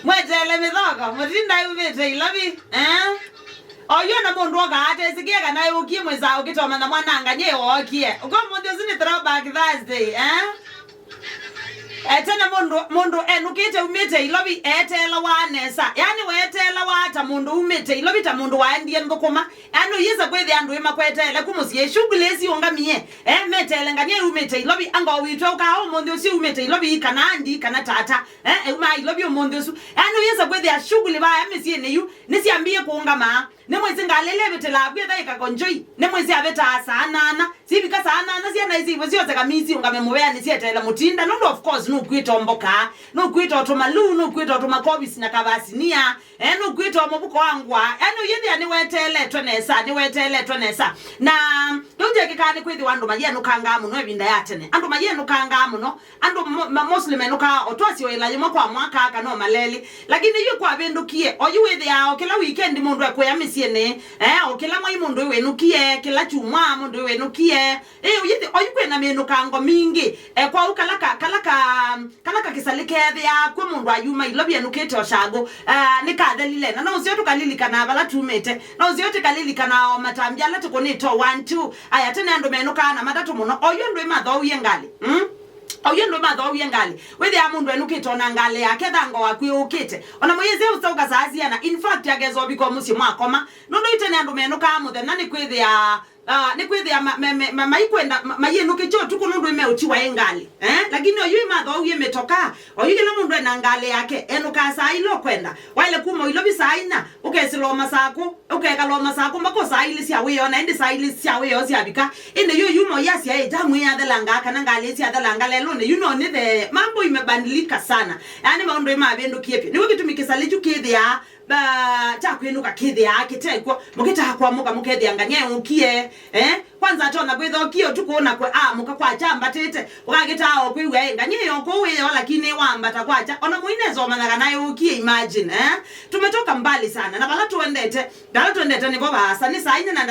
Mwetele mithogo mutinda umite ilabi oyo na mundu ogate sikiega na ukie mweza ukitoma na mwananga nye okie uko mundu zini throwback Thursday tena mundu enukite umite ilobi etela wanesa yani wetela wata mundu umite ilobi ta mundu waendie ndukuma yani yiza kwethi andu imakwetele kumusie shughuli esi ungamie metele nganye umite ilobi anga witwa ka mundu usi umite ilobi kana andi kana tata uma ilobi mundu usu yani yiza kwethi a shughuli ba amisie ne yu nisiambie kuungama nemwezi ngalele betela bwetha ikakonjoi nemwezi abeta sanana sibika sanana siana izi wezioze kamisi ungamemubea nisietela mutinda no of course no kwita omboka no kwita otomalu no kwita otomakobisi na kabasinia no kwita omubuko wangwa yethi ani wetele twenesa na donje kikani kwithi wandu mayenu kanga muno ebinda yatene andu mayenu kanga muno andu muslim enuka otwasi oila yimo kwa mwaka aka no maleli lakini yu kwa bendukie oyu wethi yao kila weekend mundu akoya misiene okila mwa mundu wenukie kila chumwa mundu wenukie uyithi oyu kwena menuka ngo mingi kwa kalaka kisalike ya kwa mundu ayuma ilobi enukete oshago nikathelile na uzio tukalilikana bala tumete na uzio tukalilikanao matambia la tukonito 1 2 aya tena ndo menuka na matatu muno oyo ndo imatho uyengali oyo ndo imatho uyengali wethi ya mundu enukete na ngale yake thango wakwi ukite ona moyeze usauka saziana in fact yagezo biko musi mwakoma ndo itene ndo menuka muthe na nikwithi ya nikwithia maikwenda mayenuke cho tukunundu imeuchiwa engali lakini oyu imatho uye metoka oyu kila mundu ena ngale yake enuka saa ilo kwenda wale kuma ilobi saa ina ukesilo masako ukekalo masako mbako saa ili sia wiyo na indi saa ili sia wiyo siabika inde yu mo yasi ya itamu ya dhalanga kana ngale sia dhalanga lelo ne ne the mambo imebadilika sana yani maundu imabendu kiepi niwe kitu mikisalichu kithia ba takwenuka kithi yake tekwo mukita kwa muka mukethi anganye ukie kwanza tona kwitho kio tukuona kwa muka kwa chamba tete ukagita okwiwe nganye yoko we lakini wambata kwacha ona muinezo managa nayo ukie imagine tumetoka mbali sana na bala tuendete ni baba sani saa ine na